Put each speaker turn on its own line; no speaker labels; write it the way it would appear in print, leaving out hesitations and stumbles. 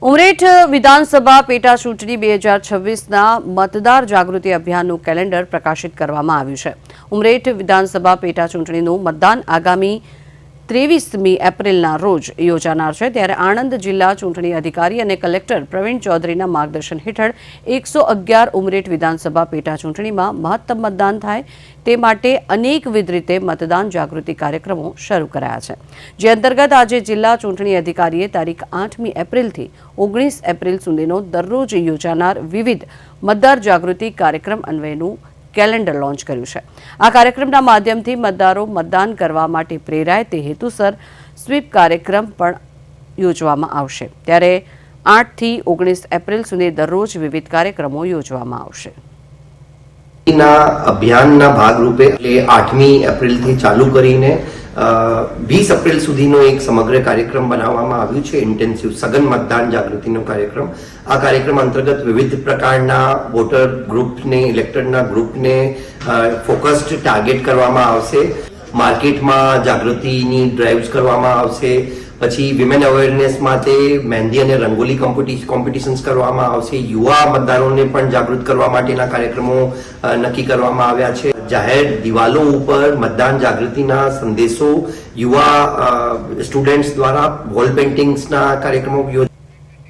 ઉમરેઠ વિધાનસભા પેટા ચૂંટણી 2026ના મતદાર જાગૃતિ અભિયાનનું કેલેન્ડર પ્રકાશિત કરવામાં આવ્યું છે। ઉમરેઠ વિધાનસભા પેટા ચૂંટણીનું મતદાન આગામી 23મી એપ્રિલના રોજ યોજાનાર છે। ત્યારે આણંદ જિલ્લા ચૂંટણી અધિકારી અને કલેક્ટર પ્રવીણ ચૌધરીના માર્ગદર્શન હેઠળ 111 ઉમરેઠ વિધાનસભા પેટા ચૂંટણીમાં મહત્તમ મતદાન થાય તે માટે અનેકવિધ રીતે મતદાન જાગૃતિ કાર્યક્રમો શરૂ કરાયા છે, જે અંતર્ગત આજે જિલ્લા ચૂંટણી અધિકારીએ તારીખ 8મી એપ્રિલથી 19 એપ્રિલ સુધીનો દરરોજ યોજાનાર વિવિધ મતદાર જાગૃતિ કાર્યક્રમ અન્વયનું કેલેન્ડર લોન્ચ કર્યું છે। આ કાર્યક્રમના માધ્યમથી મતદારો મતદાન કરવા માટે પ્રેરાય તે હેતુસર સ્વીપ કાર્યક્રમ પણ યોજવામાં આવશે। ત્યારે 8થી 19 એપ્રિલ સુધી દરરોજ વિવિધ કાર્યક્રમો યોજવામાં આવશે।
અભિયાનના ભાગરૂપે એટલે 8મી એપ્રિલથી ચાલુ કરીને 20 એપ્રિલ સુધીનો એક સમગ્ર કાર્યક્રમ બનાવવામાં આવ્યું છે, ઇન્ટેન્સિવ સઘન મતદાન જાગૃતિનો કાર્યક્રમ। આ કાર્યક્રમ અંતર્ગત વિવિધ પ્રકારના વોટર ગ્રુપને, ઇલેક્ટરના ગ્રુપને ફોકસ્ડ ટાર્ગેટ કરવામાં આવશે। માર્કેટમાં જાગૃતિની ડ્રાઇવ્સ કરવામાં આવશે। પછી વિમેન અવેરનેસ માટે મહેંદી અને રંગોલી કોમ્પિટિશન્સ કરવામાં આવશે। યુવા મતદારોને પણ જાગૃત કરવા માટેના કાર્યક્રમો નક્કી કરવામાં આવ્યા છે। જાહેર દિવાલો ઉપર મતદાન જાગૃતિના સંદેશો યુવા સ્ટુડન્ટ્સ દ્વારા વોલ પેઇન્ટિંગ્સના કાર્યક્રમો